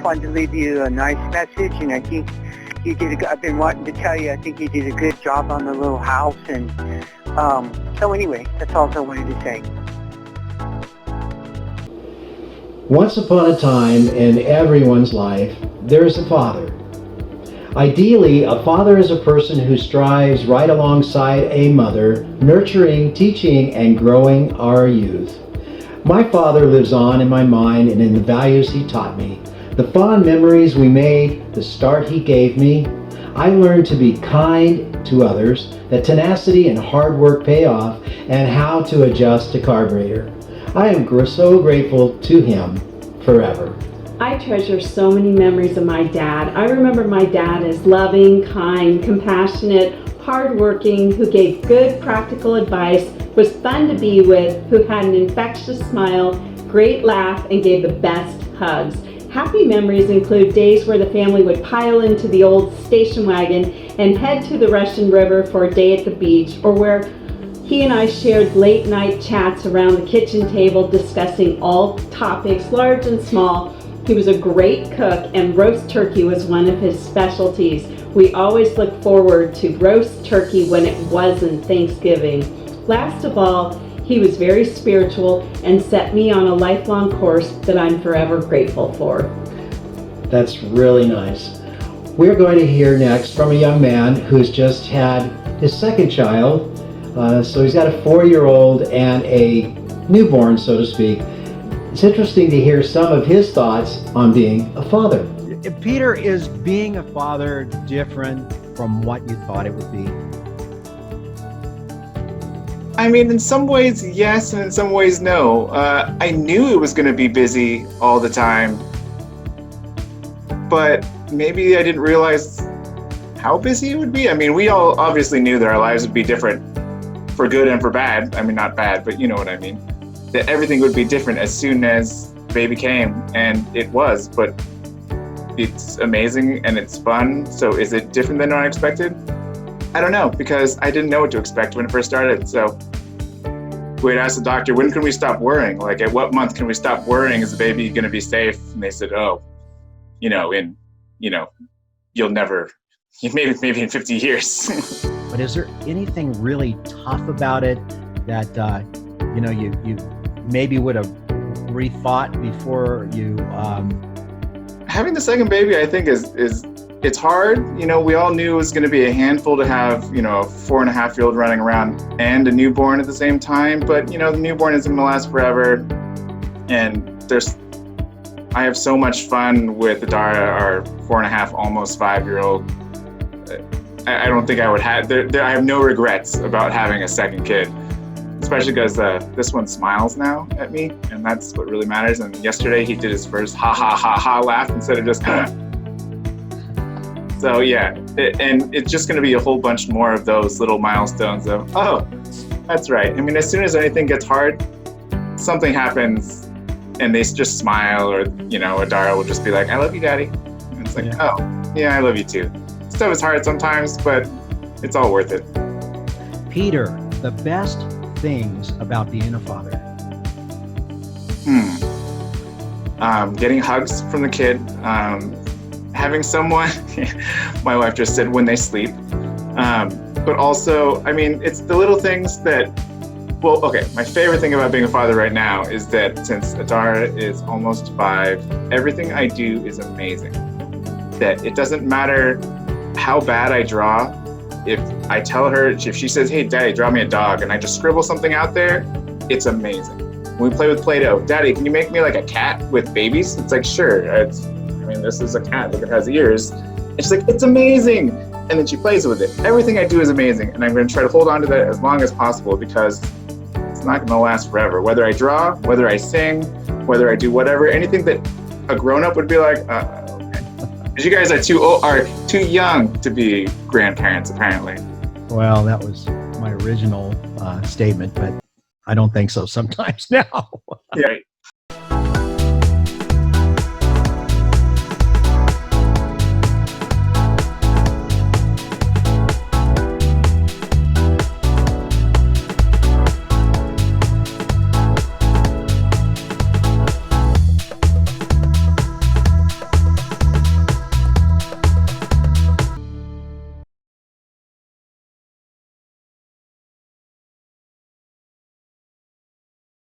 wanted to leave you a nice message, and I think you did. I've been wanting to tell you, I think you did a good job on the little house, and so anyway, that's all I wanted to say. Once upon a time in everyone's life, there is a father. Ideally, a father is a person who strives right alongside a mother, nurturing, teaching, and growing our youth. My father lives on in my mind and in the values he taught me. The fond memories we made, the start he gave me. I learned to be kind to others, that tenacity and hard work pay off, and how to adjust a carburetor. I am so grateful to him forever. I treasure so many memories of my dad. I remember my dad as loving, kind, compassionate, hardworking, who gave good practical advice, was fun to be with, who had an infectious smile, great laugh, and gave the best hugs. Happy memories include days where the family would pile into the old station wagon and head to the Russian River for a day at the beach, or where he and I shared late night chats around the kitchen table discussing all topics, large and small. He was a great cook, and roast turkey was one of his specialties. We always looked forward to roast turkey when it wasn't Thanksgiving. Last of all, he was very spiritual and set me on a lifelong course that I'm forever grateful for. That's really nice. We're going to hear next from a young man who's just had his second child. So he's got a 4-year-old and a newborn, so to speak. It's interesting to hear some of his thoughts on being a father. Peter, is being a father different from what you thought it would be? I mean, in some ways, yes, and in some ways, no. I knew it was going to be busy all the time, but maybe I didn't realize how busy it would be. I mean, we all obviously knew that our lives would be different for good and for bad. I mean, not bad, but you know what I mean. That everything would be different as soon as baby came, and it was, but it's amazing and it's fun. So is it different than what I expected? I don't know, because I didn't know what to expect when it first started. So we'd ask the doctor, when can we stop worrying? Like, at what month can we stop worrying? Is the baby going to be safe? And they said, you'll never, maybe in 50 years. But is there anything really tough about it that, you maybe would have rethought before you? Having the second baby, I think it's hard. You know, we all knew it was going to be a handful to have, a 4.5-year-old running around and a newborn at the same time. But, the newborn isn't going to last forever. And I have so much fun with Adara, our 4.5, almost 5-year-old. I don't think I would have, I have no regrets about having a second kid, especially because this one smiles now at me, and that's what really matters. And yesterday he did his first ha ha ha ha laugh instead of just So yeah, and it's just going to be a whole bunch more of those little milestones of, oh, that's right. I mean, as soon as anything gets hard, something happens and they just smile, or, Adara will just be like, I love you, Daddy. And it's like, yeah. Oh, yeah, I love you too. Stuff is hard sometimes, but it's all worth it. Peter, the best things about being a father? Getting hugs from the kid, having someone, my wife just said, when they sleep. But also, I mean, it's the little things that, well, okay, my favorite thing about being a father right now is that since Adara is almost 5, everything I do is amazing. That it doesn't matter how bad I draw. If I tell her, if she says, hey, Daddy, draw me a dog, and I just scribble something out there, it's amazing. When we play with Play-Doh, Daddy, can you make me like a cat with babies? It's like, sure. This is a cat. Look, it has ears. And she's like, it's amazing. And then she plays with it. Everything I do is amazing. And I'm going to try to hold on to that as long as possible, because it's not going to last forever. Whether I draw, whether I sing, whether I do whatever, anything that a grown-up would be like, because you guys are too young to be grandparents, apparently. Well, that was my original statement, but I don't think so sometimes now. Yeah.